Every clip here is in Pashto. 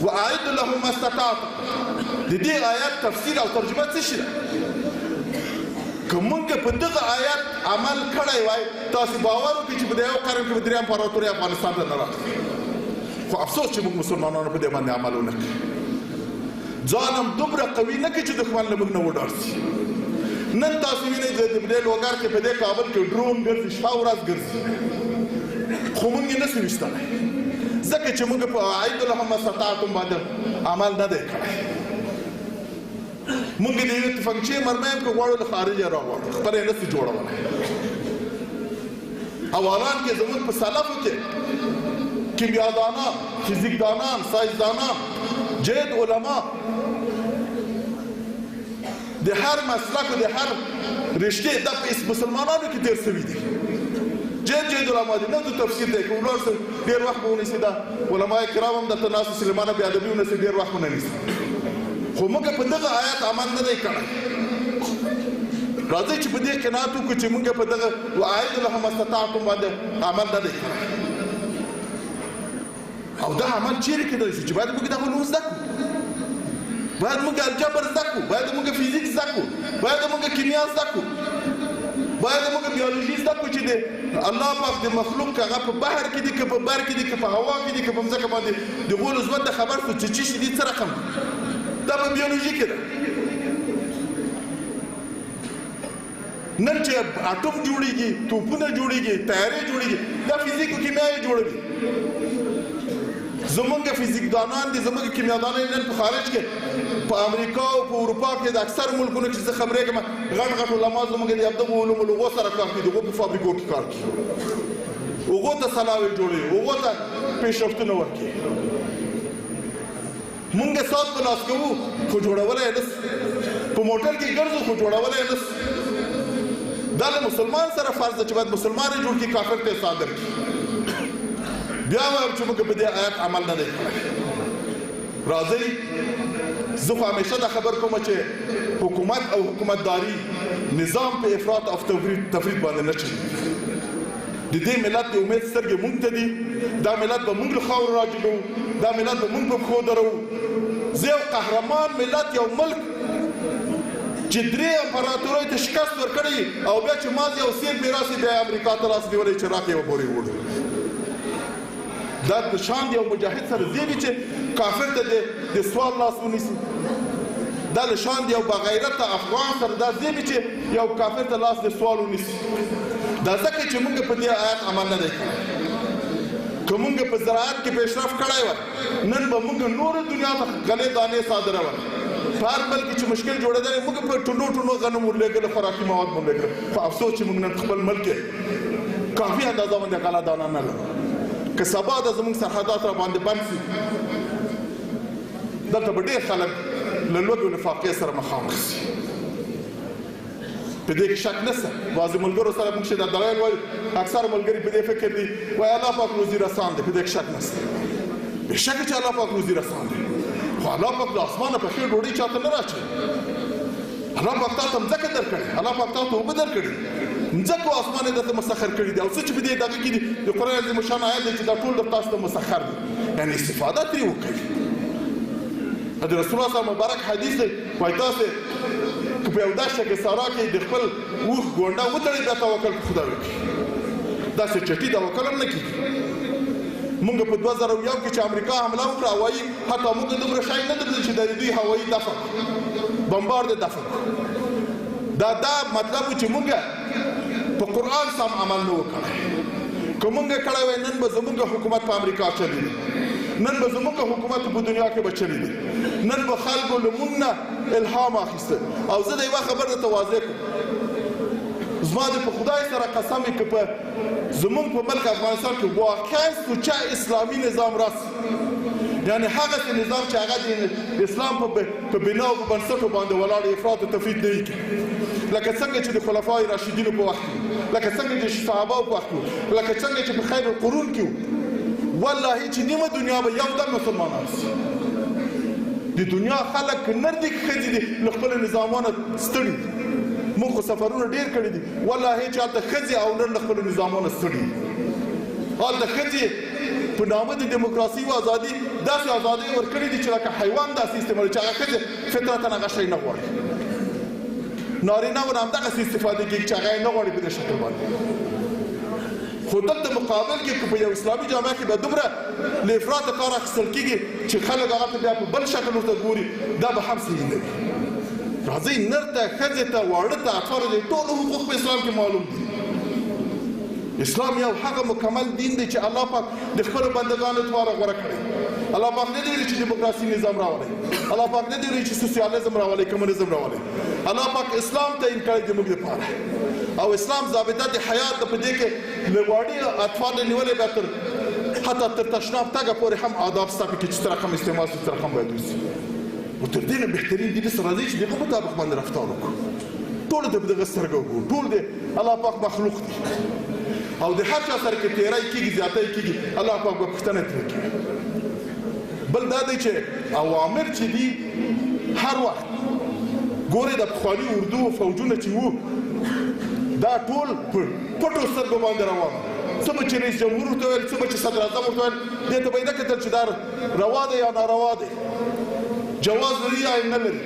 واعد لهم ما استطعتم. د دې آیات تفسیر او ترجمه څه شي ده؟ که موږ په دغه آیات عمل کړی وای تاسو باور وکړئ چې په دې یو قرن کې به درېیم امپراتوري افغانستان ته نه راتله. خو افسوس چې موږ مسلمانانو په دې باندې عمل ونه کړو. ځان هم دومره قوي نه کړي چې دښمن له موږ نه وډار شي. نن تاسو وینئ د دې لوګر کې په دې کابل کې ډرون ګرځي، شپه ورځ ګرځي، خو موږ یې نسو ویستلی ځکه چې موږ په اعد لهم ما استطعتم باندې عمل نه دی کړی. موږ د یو فنکشن مرمیم که غواړو له خارجه راغواړو، خپله یې نسو جوړولی. اوالان کې زموږ په سلفو کې کیمیادانان، فیزیکدانان، ساینسدانان، جید علما د هر مسلک و د هر رشته د مسلمانانو کې تیر سوي دي. جید علما دي. نه د تفسیر دی که ولاړ سئ ډېر وخت به ونیسي. دا علما کرام هم دلته ناست سلیمانه بې ادبي ونیسي ډېر وخت ونه نیسي. خو موږ په دغه آیات عمل نه دی کړی. راځئ چې په دې قناعت وکړو چې موږ په دغه واعد لهم ما استطعتم باندې عمل نه دی کړی. او دا عمل چیرې کېدلی شي چې باید موږ دغه علوم زده کړو، باید موږ الجبر زده کړو، باید موږ فزیک زده کړو، باید موږ کیمیا زده کړو، باید موږ بیولوژي زده کړو چې د الله پاک د مخلوق که هغه په بحر کې دي که په بر کې دي که په هوا کې دي که په مځکه باندې د غولو ژوند د خبر شو چې څه شي دي څه رقم دا په بیولوژي کې ده. نن چې اټوم جوړېږي، توپونه جوړېږي، طیارې جوړېږي، دا فزیک او کیمیا یې جوړوي. زمونږ فزیکدانان دي، زمونږ کیمیادانان نن په خارج کې په امریکا او په اروپا کې د اکثر ملکونو کې زه خبرېږم غټ غټ علما زمونږ د دغو علومو لغو سره کار کوي، د هغو په فابریکو کې کار کوي، هغو ته سلاوې جوړوي، هغو ته پیشرفتونه ورکوي. مونږ سات په لاس کوو خو جوړولی یې نسو، په موټر کې ګرځو خو جوړولی یې نسو. دا له مسلمان سره فرض ده چې باید مسلمان یې جوړ کړي، کافر ته یې صادر کړي. بیا وایم چې موږ په دې آیات عمل نه دی کړی. راځئ زه خو همیشه دا خبر کوم چې حکومت او حکومتداري نظام په افراط او تفرید باندې نه چلېږي. د دې ملت د امید سترګې موږ ته دي. دا ملت به موږ له خاورو راجګوو، دا ملت به موږ په پښو دروو. زه یو قهرمان ملت، یو ملک چې 3 امپراتوریو ته شکست ورکړی او بیا چې مازې او سیر میراث یې بیا یې امریکا ته لاس نیولی چې راکې یې پورې وړو. دا د شان یو مجاهد سره دی چې کافر ته د سوال لاس ونیسي. دا له شان یو بغیرته افغان سره دا دی چې یو کافر ته لاس د سوال ونیسي. دا ځکه چې موږ په دې آیات عمل نه دی کړی. که موږ په زراعت کې پیشرفت کړی وای نن به موږ نورو دنیا ته غلې دانې صادرول. په هر ملک کې چې مشکل جوړېدلی موږ په ټونو ټونو غنم ورلېږل، خوراکي مواد مو ورلېږل. خو افسوس چې موږ نن خپل ملک کې کافي اندازه باندې غله دانه نه لرو. که سبا د زموږ سرحدات را باندې بند شي دلته به ډېر خلک له لوږې او له فاقې سره مخامخ شي. په دې کې شک نشته. بعضې ملګرو سره موږ چې دا دلایل وایو اکثر ملګري په دې فکر دي وایي الله پاک روزي رسان دی. په دې کې شک نشته. بېشکه چې الله پاک روزي رسان دی، خو الله پاک له اسمانه پخې ډوډۍ چاته نه راچوي. الله پاک تا ته مځکه درکړې، الله پاک تا ته اوبه درکړي، مځکه او اسمان یې درته مسخر کړي دي. او څه چې په دې دغه کې دي د قرآن عظیم الشان آیت دی چې دا ټول در تاسو ته مسخر دي، یعنې استفاده ترې وکړئ. د رسول الله صلی مبارک حدیث دی وایي تاسې که په یو دښته کې صحرا کې د خپل اوښ ګونډه وتړئ بیا توکل په خدای وکړئ. داسې چټي توکل هم نه کېږي. موږ په 2001 کې چې امریکا حمله وکړه هوایي حتی موږ دومره شی نه درلود چې د دوی هوایي دفع بمبارد دفع. دا مطلب و چې موږ په قرآن سم عمل نه وکړی. که موږ کړی وای نن به زموږ حکومت په امریکا چلیږي، نن به زموږ حکومت په دنیا کې به چلیږي، نن به خلکو له موږ نه الهام اخیسته. او زه د یوه خبر درته واضح کړم، زما د په خدای سره قسم وي که په زموږ په ملک افغانستان کې واقعا سوچه اسلامي نظام راسي، یعنې هغسې نظام چې هغه د اسلام په بنا او په بنسټو باندې ولاړ افراط او تفرید نه وي، لکه څنګه چې د خلفای راشدینو په وخت کې، لکه څنګه چې صحابهو په وخت کې، لکه څنګه چې په خیر القرون کې وو. والله چې نیمه دنیا به یو دم مسلمانان شي. د دنیا خلک نر دي که ښځې دي له خپلو نظامانو ستړي دي. موږ خو سفرونه ډېر کړي دي، والله چې هلته ښځې او نر له خپلو نظامانو ستړي دي. هلته ښځې په نامه د دیموکراسي او ازادي داسې ازادۍ ورکړې دي چې لکه حیوان داسې استعمالوي چې هغه ښځې فطرتاً هغه شی نه غواړي. نارینه ونه همدغسې استفاده کېږي چې هغه یې نه غواړي په دې شکل باندې. خو دلته مقابل کې که په یو اسلامي جامعه کې به دومره له افراطه کار اخیستل کېږي چې خلک هغه ته بیا په بل شکل ورته ګوري، دا به هم صحیح نه وي. راځئ نر ته ښځې ته واړه ته اطفالو ته ټول حقوق په اسلام کې معلوم دي. اسلام یو هغه مکمل دین دی چې الله پاک د خپلو بندګانو لپاره غوره کړی. الله پاک نه دی ویلي چې دیموکراسي نظام راولئ، الله پاک نه دی ویلي چې سوسیالیزم راولئ، کمونیزم راولئ. الله پاک اسلام تعین کړی دی موږ لپاره، او اسلام ضابطه د حیات په دې کې له واړي اطفال نیولې به تر حتی تر تشناب تګه پورې هم آداب شته پکې چې څه رقم استعمال شي، څه رقم باید وشي. او تر دې نه بهترین دي داسې راځي چې د هغه مطابق باندې رفتار وکړو. ټولو ته په دغه سترګه وګورو، ټول د الله پاک مخلوق دي او د هر چا سره کې تیری کېږي، زیاتی کېږي، الله پاک به پوښتنه ترې کوي. بل دا دی چې اوامر چې دي هر وخت ګورې د پخواني اردو فوجونه چې وو دا ټول په پټو سترګو باندې روان وو. څه به چې رئیس جمهور ورته ویل، څه به چې صدر اعظم ورته ویل، دې ته به یې نه کتل چې دا روا دی یا ناروا دی، جواز لري یا نه لري،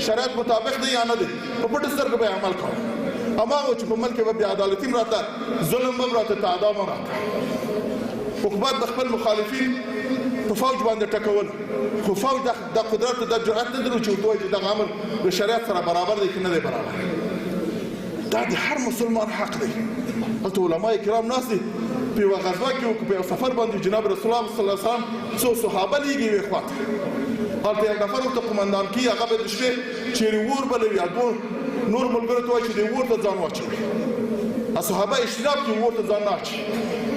شرایط مطابق دی یا نه دی، په پټو سترګو به یې عمل کوه. هماغه چې په ملک کې به بې عدالتي هم راته، ظلم به هم راته، تعدام هم راته. حکومت د خپل مخالفین په فوج باندې ټکول، خو فوج د قدرت د جرأت نه درلود چې ورته وایي چې دغه امر د شریعت سره برابر دی که نه دی برابر. دا د هر مسلمان حق دی. هلته علما کرام ناست دي، په یوه غزوه کې و که په یو سفر باندې جناب رسول الله صلی الله علیه وسلم څو صحابه لیږي یوې خواته، هلته یو نفر ورته قمندان کي، هغه به د شپې چیرې اور بلوي یا دوه نور ملګرو ته وایي چې دې اور ته ځان واچوي. صحابه اجتناب کوي اور ته ځان نه اچوي.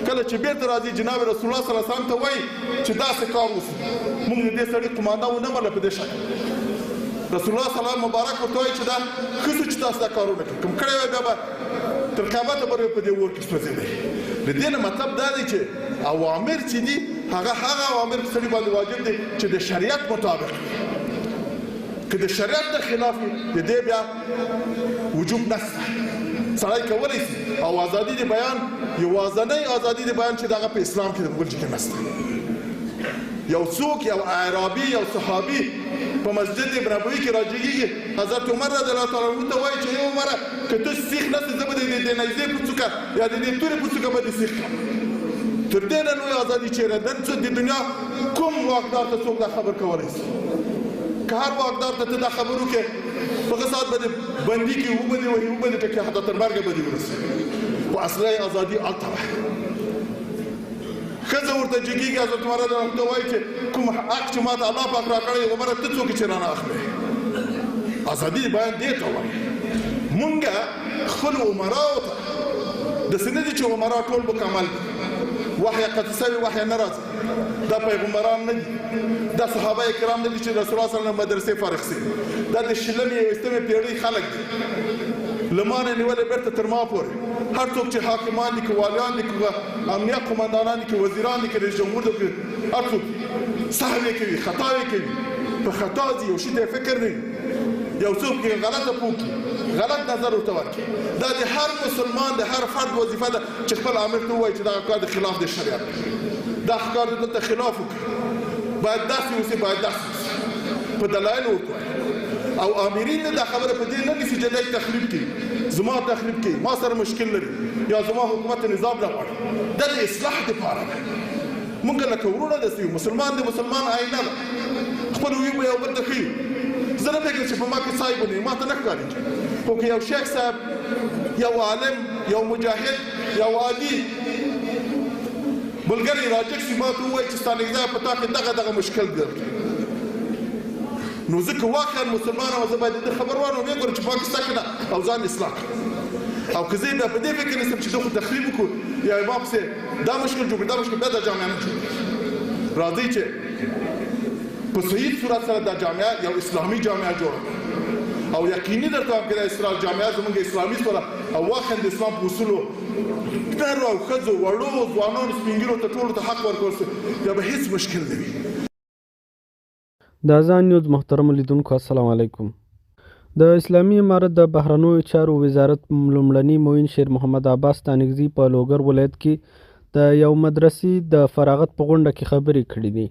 کله چې بیرته راځي جناب رسول الله صلی الله علیه وسلم ته وایي چې داسې کار وشو، موږ د دې سړي قمانده ونه منله په دې شکل. رسول الله صلی الله علیه مبارک ورته وایي چې دا ښه شو چې تاسو دا کارونه کوئ، کوم کړی وای بیا به تر قیامته پورې په دې اور کې سوځېدی. د دې نه مطلب دا دی چې اوامر چې دي هغه اوامر په سړي باندې واجب دي چې د شریعت مطابق، که د شریعت د خلاف د دې بیا وجوب نشته. سړی کولی شي او ازادي د بیان، یوازنۍ ازادي د بیان چې دغه په اسلام کې د بل ځای کې نشته. یو څوک، یو اعرابي، یو صحابي په مسجد نبوي کې راجګېږي، حضرت عمر رضی الله تعالی عنه ته وایي چې ای عمره که ته سیخ نسې زه به د دې نیزې په څوکه یا د دې تورې په څوکه به دې سیخ کړم. تر دې نه لویه ازادي چېرې نن د دنیا کوم واکدار ته څوک دا خبر کولی شي؟ که هر واکدار ته ته دا خبر وکړې په هغه ساعت به دې بندي کړي، وبه دې وهي، وبه دې ټکي، حتی تر مرګه به دې ورسوي. خو اصلي ازادي هلته وه. ښځه ورته جګېږي، حضرت عمر رضی الله عنه وایي چې کوم حق چې ما ته الله پاک راکړی دی عمره ته څوک چې رانه اخلې. ازادي بیان دې ته وایي. مونږ خپلو عمراو ته داسې نه دي چې عمرا ټول مکمل دي، وحی قدسه وي، وحی نه راځي، دا پیغمبران نه دي، دا صحابه کرام نه دي چې رسول الله صلی الله علیه وسلم مدرسې فارغ شي، دا د شلمې او ایستمې پیړۍ خلک دي. له ما نه نیولې بېرته تر ما پورې هر څوک چې حاکمان دي، که والیان دي، که امنیه قمندانان دي، که وزیران دي، که رئیس جمهور دي، هر څوک سهوې کوي، خطاوې کوي، په خطا ځي، یو شي ته فکر نه وي، یو څوک یې غلطه پوه کړي، غلط نظر ورته ورکړي. دا د هر مسلمان د هر فرد وظیفه ده چې خپل امر ته ووایي چې دغه کار د خلاف د شریعت، دا کار د دلته خلاف وکړي، باید داسې اوسي، باید داسې اوسي، په دلایلو ورته وایي. او امرین دا خبره په دې نه نیسي چې دی تخریب کړي، زما تخریب کړي، ما سره مشکل لري یا زما حکومت نظام نه غواړي. دا د اصلاح دپاره ده. موږ لکه وروڼه داسې یو، مسلمان د مسلمان آینه ده، خپل ویو به یو بل ته ښیو. زه نه فکر چې په ما کې صاحب نه ما ته نه ښکارېږي، خو که یو شیخ صاحب، یو عالم، یو مجاهد، یو عادي ملګری راجګ شي ما ته ووایي چې ستا نږدې په تا کې دغه مشکل دی، نو ځکه واقعا مسلمان او زه باید د خبر وانه وګورم چې پاکستان کې او ځان اصلاح کړم. او که زه بیا په دې فکر نشم چې زه خو تخریب وکړو یا ما پسې دا مشکل جوړ کړي، دا مشکل بیا دا جامعه نه جوړېږي. راځئ چې په صحیح صورت سره دا جامعه یو اسلامي جامعه جوړه کړو. او یقیني درته وایم که دا اسلام جامعه زموږ اسلامي سوله او واقعا د اسلام په اصولو نرو او ښځو، وړو، ځوانانو، سپین ږیرو ته ټولو ته حق ورکول شو، بیا به هېڅ مشکل نه وي. د اذان نیوز محترم لیدونکو السلام علیکم. د اسلامي امارت د بهرنیو چارو وزارت لومړني معین شیر محمد عباس ستانکزي په لوګر ولایت کې د یو مدرسې د فراغت په غونډه کې خبرې کړې دي.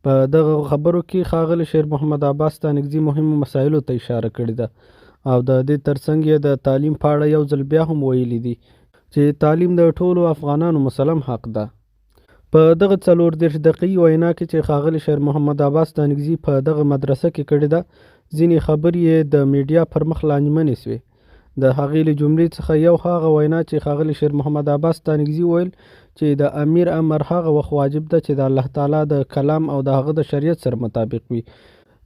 په دغه خبرو کې ښاغلي شیر محمد عباس ستانکزي مهمو مسایلو ته اشاره کړې ده او د دې ترڅنګ یې د تعلیم په اړه یو ځل بیا هم ویلي دي چې تعلیم د ټولو افغانانو مسلم حق ده. په دغه 34 دقیقې وینا کې چې ښاغلي شیر محمد عباس ستانکزي په دغه مدرسه کې کړې ده، ځینې خبرې یې د میډیا پر مخ لانجمنې سوې. د هغې له جملې څخه یو هغه وینا چې ښاغلي شیر محمد عباس ستانکزي ویل چې د امیر امر هغه وخت واجب ده چې د الله تعالی د کلام او د هغه د شریعت سره مطابق وي.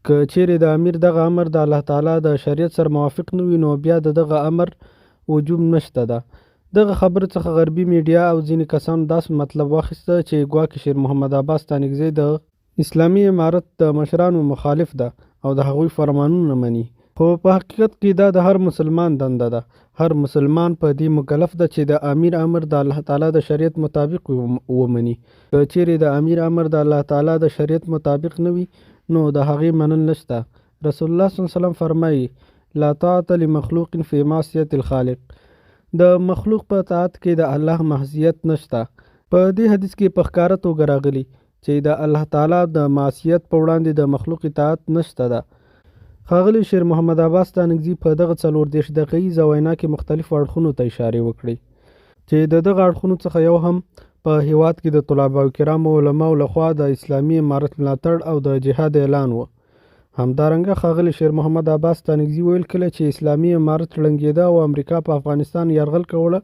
که چیرې د امیر دغه امر د الله تعالی د شریعت سره موافق نه وي، نو بیا د دغه امر وجوب نشته ده. دغه خبرې څخه غربي میډیا او ځینې کسانو داسې مطلب واخیسته چې ګواکې شیر محمد عباس ستانکزي د اسلامي امارت د مشرانو مخالف ده او د هغوی فرمانونه مني. خو په حقیقت کې دا د هر مسلمان دنده ده. هر مسلمان په دې مکلف ده چې د امیر امر د الله تعالی د شریعت مطابق ومني. که چیرې د امیر امر د الله تعالی د شریعت مطابق نه وي، نو د هغې منل نشته. رسول الله صلی الله علیه وسلم فرمایي لا طاعة لمخلوق فی معصیة الخالق. د مخلوق په اطاعت کې د الله معصیت نشته. په دې حدیث کې په ښکاره توګه راغلي چې د الله تعالی د معصیت په وړاندې د مخلوق اطاعت نشته ده. ښاغلي شیر محمد عباس ستانکزي په دغه 34 دقیقیزه وینا کې مختلفو اړخونو ته اشارې وکړې چې د دغه اړخونو څخه یو هم په هیواد کې د طلباو کرامو علماو لخوا د اسلامي امارت ملاتړ او د جهاد اعلان و. همدارنګه ښاغلي شیر محمد عباس ستانکزي ویل کله چې اسلامي امارت ړنګېده او امریکا په افغانستان یرغل کوله،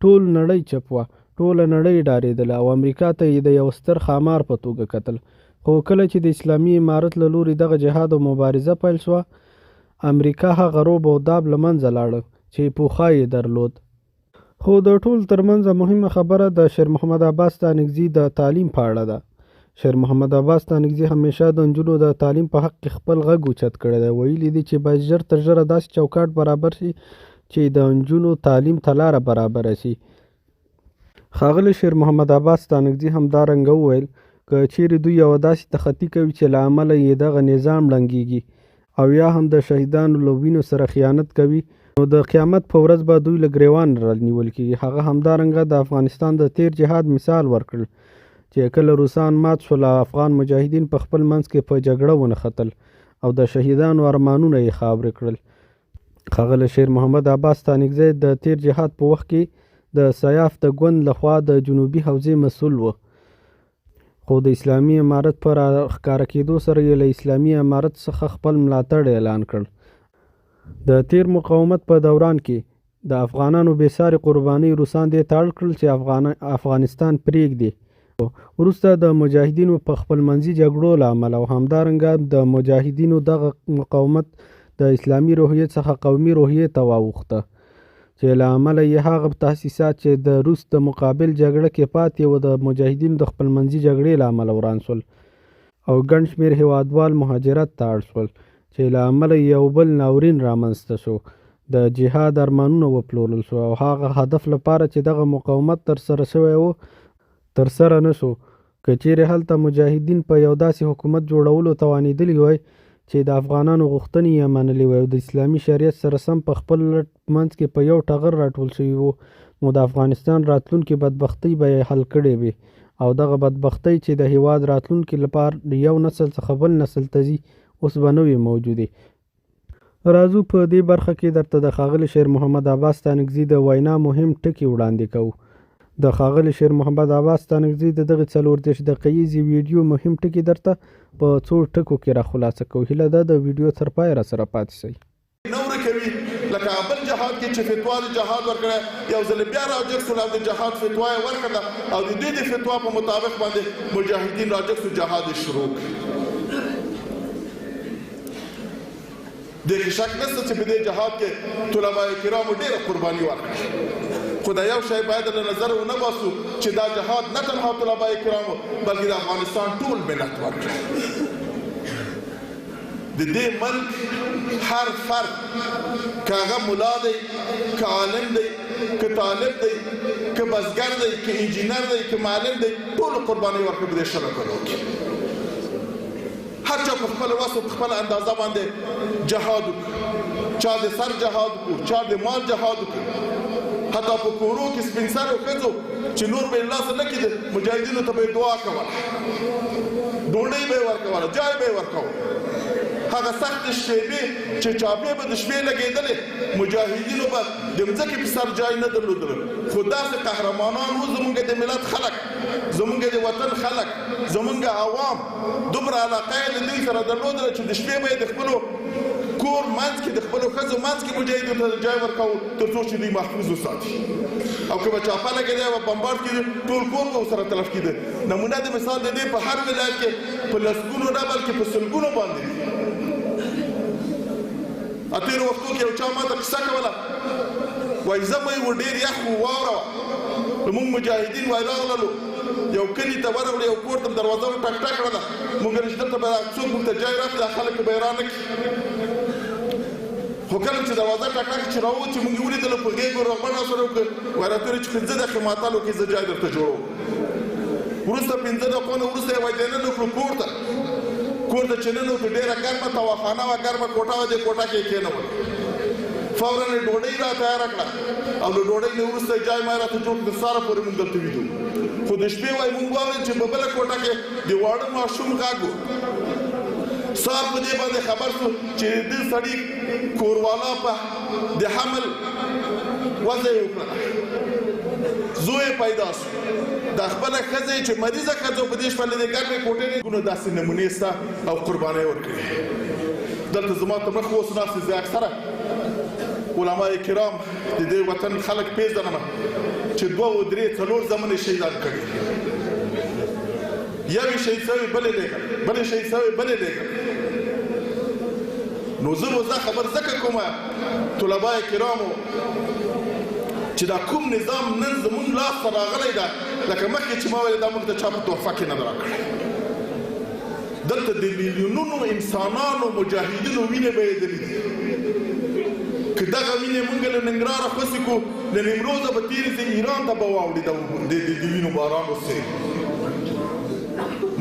ټول نړۍ چپ وه، ټوله نړۍ ډارېدله او امریکا ته یې د یو ستر ښامار په توګه کتل. خو کله چې د اسلامي امارت له لوري دغه جهاد او مبارزه پیل شوه، امریکا هغه روب او داب له منځه لاړه چې پوښا یې درلود. خو د ټول ترمنځه مهمه خبره د شیر محمد عباس ستانکزي د تعلیم په اړه ده. شیر محمد عباس ستانکزي همیشه د نجونو د تعلیم په حق کې خپل غږ اوچت کړی دی. ویلي دي چې باید ژر تر ژره داسې چوکاټ برابر شي چې د نجونو تعلیم ته لاره برابره شي. ښاغلي شیر محمد عباس ستانکزي همدارنګه وویل که چیرې دوی یوه داسې تخطي کوي چې له امله یې دغه نظام ړنګېږي او یا هم د شهیدانو له وینو سره خیانت کوي، نو د قیامت په ورځ به دوی له ګریوان رانیول کېږي. هغه همدارنګه د افغانستان د تیر جهاد مثال ورکړل چې کله روسان مات شول، افغان مجاهدین په خپل منځ کې په جګړه ونښتل او د شهیدانو ارمانونه یې خاورې کړل. ښاغلی شیر محمد عباس ستانکزي د تیر جهاد په وخت کې د سیاف د ګوند لخوا د جنوبي حوزې مسؤل و، خو د اسلامي امارت پر ښکاره کېدو سره یې له اسلامي امارت څخه خپل ملاتړ اعلان کړ. د تیر مقاومت په دوران کې د افغانانو بېساري قربانۍ روسان دې ته اړ کړل چې افغانستان پرېږدي. وروسته د مجاهدینو په خپلمنځي جګړو له امله او همدارنګه د مجاهدینو دغه مقاومت د اسلامي روحیې څخه قومي روحیې ته واوښته، چې له امله یې هغه تاسیسات چې د روس د مقابل جګړه کې پاتې و د مجاهدینو د خپلمنځي جګړې له امله وران شول او ګڼ شمېر هیوادوال مهاجرت ته اړ شول، چې له امله یو بل ناورین رامنځته شو. د جهاد ارمانونه وپلورل شو او هغه هدف لپاره چې دغه مقاومت ترسره شوی و ترسره نه شو. که چیرې هلته مجاهدین په یو داسې حکومت جوړولو توانېدلي وای چې د افغانانو غوښتنې یې منلې وای او د اسلامي شریعت سره سم په خپل منځ کې په یو ټغر راټول شوي وو، نو د افغانستان راتلونکې بدبختۍ به یې حل کړې وي او دغه بدبختۍ چې د هیواد راتلونکي لپاره د یو نسل څخه بل نسل ته ځي اوس به نه وي موجودې. راځو په دې برخه کې درته د ښاغلي شیر محمد عباس ستانکزي د وینا مهم ټکي وړاندې کوو. د ښاغلي شیر محمد عباس ستانکزي د دغه 34 دقیقیزې ویډیو مهم ټکي درته په څو ټکو کې را خلاصه کوو. هیله ده د ویډیو تر پای را سره پاتې شئ. نه ورکوي لکه بل جهاد کې چې فتوا د جهاد ورکړه، یو ځل بیا راجګ شول او د جهاد فتوا یې ورکړه او د دې د فتوا په مطابق باندې مجاهدین راجګ شو، جهاد یې شروع کړ. د دې شک نشته چې په دې جهاد کې طلباء کرامو ډېره قرباني ورکړه. خو دا یو شی باید له نظره ونه باسو چې دا جهاد نه تنها طلباء کرامو بلکې د افغانستان ټول ملت ورکړه. د دې ملک هر فرد که هغه ملا دی، که عالم دی، که طالب دی، که بزګر دی، که انجینر دی، که معلم دی، ټولو قرباني ورکړه په دې شلو کلو کې. هر چا په خپل وس او په خپل اندازه باندې جهاد وکړو، چا د سر جهاد وکړو، چا د مال جهاد وکړو. حتی په کورو کې سپین سرو ښځو چې نور به یې لاس نه کېده مجاهدینو ته به یې دعا کوله ډوډۍ به یې ورکوله جای به یې ورکوه هغه سختې شېبې چې چاپې به د شپې لګېدلې مجاهدینو به د مځکې په سر جای نه درلودله خو داسې قهرمانان وو زمونږ د ملت خلک زمونږ د وطن خلک زمونږ عوام دومره علاقه یې له دوی سره درلودله چې د شپې به یې د خپلو کور منځ کې د خپلو ښځو منځ کې مجاهدینو ته جای ورکوو تر څو چې دوی محفوظ وساتي او که به چاپه لګېدی به بمبارډ کېده ټول کور به ورسره تلف کېده نمونه د مثال د دې په هر ولایت کې په لسګونو نه بلکې په سلګونو باندې تېرو وختو کې یو چا ما ته کیسه کوله وایي زه به یې و ډېر یخ و واوره وه نو موږ مجاهدین وایي راغللو یو کلي ته ورغلو یو کور ته دروازه مو ټک ټک کړله موږ چې دلته به څوک موږ ته جای راکړي دا خلک به یې رانه کړي خو کله چې دروازه ټک ټک چې راووت چې موږ یې ولیدلو په غېږ روغبړ راسره وکړه وایي راته ویل چې 15 دقیقې ماتل وکړي زه جای درته جوړوم وروسته 15 دقیقو نه وروسته یې وایي دننه کړو کور ته چې ننوتو ډېره ګرمه تواخانه وه ګرمه کوټه وه دې کوټه کې یې کېنول فوراً یې ډوډۍ را تیاره کړه او له ډوډۍ نه وروسته یې جای ما راته جوړ تر سهاره پورې موږ دلته ویدو خو د شپې وایي موږ واورېد چې په بله کوټه کې د واړه ماشوم غږ و سهار په دې باندې خبر شو چې د سړي کوروالا په د حمل وضع یې وکړه زوی پیدا شو دا خپله ښځه چې مریضه ښځه په دې شپه له دې ګرمې کوټې نه داسې نمونې سته او قربانۍ ورکړي دلته زما ته مخ اوس ناست زه اکثره علما کرام د دې وطن خلک پېژنم چې 2 و 3 4 زمنې شهیدان کړي یو یې شهید سوی بل یې لېږل بل یې شهید سوی بل یې لېږل نو زه خبر ځکه کومه طلبای کرامو چې دا کوم نظام نن زمونږ لاس ته راغلی ده لکه مخکې چې ما ویل دا موږ ته چا په تحفه کې نه ده راکړی دلته د میلیونونو انسانانو مجاهدینو وینې بهېدلې دي که دغه وینې موږ له ننګرهاره خوسې کړو له نیمروزه به تېرې ځي ایران ته به واوړي د وینو باران وسې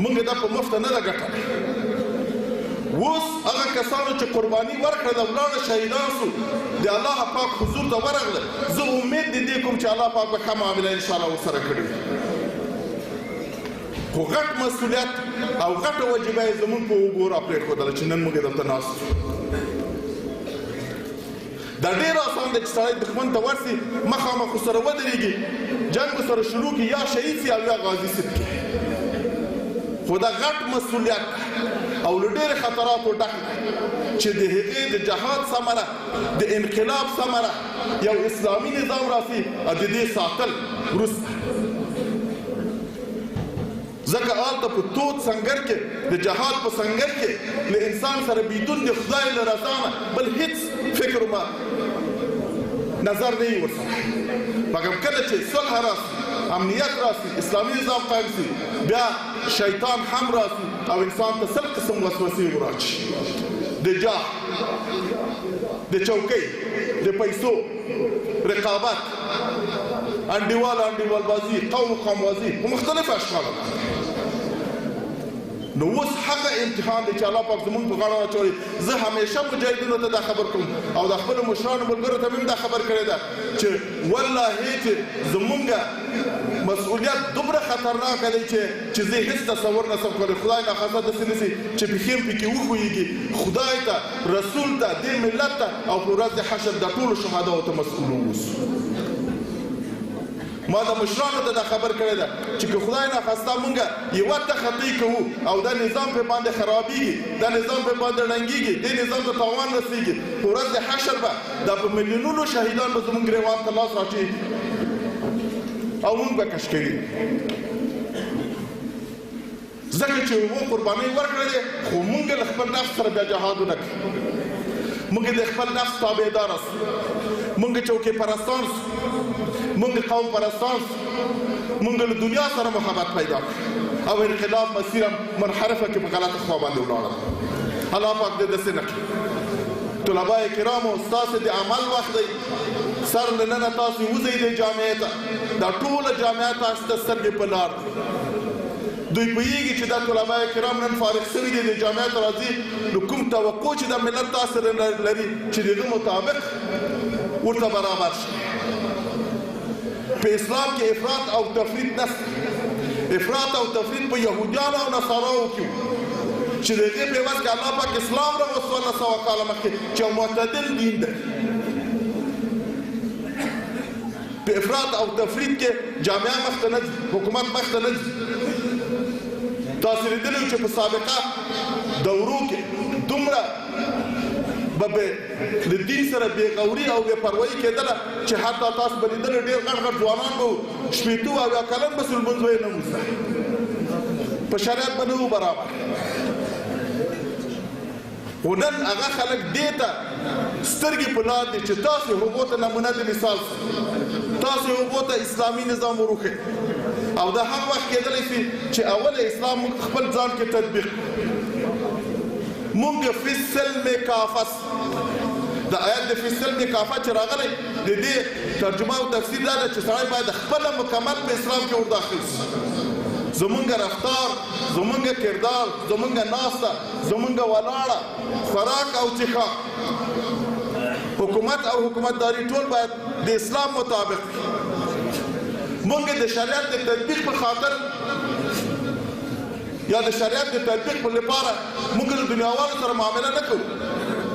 موږ دا په مفته نه ده ګټله اوس هغه کسانو چې قرباني ورکړه د ولاړه شهیدان سو د الله پاک حضور ته ورغله زه امید د دې کوم چې الله پاک به ښه معامله انشاءالله ورسره کړي خو غټ مسؤلیت او غټه وجیبه یې زمونږ په اوږو راپرېښودله چې نن موږ دلته ناست یو دا ډېر اسان دی چې سړی دښمن ته ورسي مخامخ ورسره ودرېږي جنګ ورسره شروع کړي یا شهید سي او یا غازي سي خو دا غټ مسؤلیت او له ډېرې خطراتو ډک چې د هغې د جهاد ثمره د انقلاب ثمره یو اسلامي نظام راسي او د دې ساتل وروسته ځکه هلته په تود سنګر کې د جهاد په سنګر کې له انسان سره بیدون د خدای له رضا نه بل هیڅ فکر ما نظر نه وي ورسره مګر کله چې صلح راسي امنیت راسي اسلامي نظام قایم سي بیا شیطان هم راسي او انسان ته 100 قسم وسوسې وراچي د جاه د چوکۍ د پیسو رقابت انډیوال بازي قوم بازي په مختلف اشکالو نو اوس هغه امتحان دی چې الله پاک زمونږ په غاړه واچولی زه همیشه مجاهدینو ته دا خبر کوم او د خپلو مشرانو ملګرو ته مې هم دا خبر کړې ده چې والله چې زمونږ مسؤلیت دومره خطرناکه دی چې زه هېڅ تصور نه شم کولی خدای ناخواسته داسې نه سي چې پښې م پکې وښویږي خدای ته رسول ته دې ملت ته او په ورځ د حشر د ټولو شهداو ته مسؤول واوسو ما د مشرانو ته دا خبر کړی ده چې که خدای ناخواسته مونږ یوه تخطی کوو او دا نظام پرې باندې خرابېږي دا نظام پرې باندې ړنګېږي دې نظام ته تاوان رسېږي په ورځ د حشر به دا په میلیونونو شهیدان به زمونږ ګریوان ته لاس راچوي او مونږ به کش کوي ځکه چې و قربانۍ ورکړی دی خو مونږ له خپل نفس سره بیا جهاد ونه کړو مونږ د خپل نفس تابعدار سو مونږ چوکۍ پرستان سو مونږ قوم پرستان سو مونږ له دنیا سره محبت پیدا کړو او انقلاب مسیره منحرفه کې په غلطه خوا باندې ولاړه الله پاک دې داسې نه کړي طلبای کرامو ستاسې د عمل وخت دی سر له ننه تاسې وځئ دې جامعې ته دا ټوله جامعه تاسې ته سترګې په لار دوی پوهېږي چې دا طلبای کرام نن فارغ شوي دي د جامعې ته راځي نو کوم توقع چې دا ملت تاسې لري چې د هغه مطابق ورته برابر شي په اسلام کې افراط او تفرید نشته. افراط او تفرید په یهودیانو او نصاراو کې چې د هغې په عوض کې الله پاک اسلام راوست 1400 کاله مخکې چې یو معتدل دین دی. په افراط او تفرید کې جامعه مخته نه ځي، حکومت مخته نه ځي. تاسو لیدلي چې په سابقه دورو کې دومره به د دین سره بېغوري او بې پروایي کېدله چې حتی تاسو به لیدلي ډېر غټ غټ ځوانان به وو 80 او 80 کلن به لمونځ به یې نه موسه، په شریعت به نه وو برابر. خو نن هغه خلک دې ته سترګې په لار دي چې تاسو هغو ته نمونه د مثال سئ، تاسو هغو ته اسلامي نظام وروښئ. او دا هغه وخت کېدلی شي چې اول اسلام موږ خپل ځان کې تطبیق موږ فی السلم کافه، د آیت د فی السلم کافه چې راغلی د دې ترجمه او تفسیر دا ده چې سړی باید خپله مکمل په اسلام کې ورداخل شي. زمونږ رفتار، زمونږ کردار، زمونږ ناسته، زمونږ ولاړه، خوراک او څښاک، حکومت او حکومتداري ټول باید د اسلام مطابق. مونږ د شریعت د تطبیق په خاطر یا د شریعت د تطبیق په لپاره مونږ د دنیاوالو سره معامله نه کوو.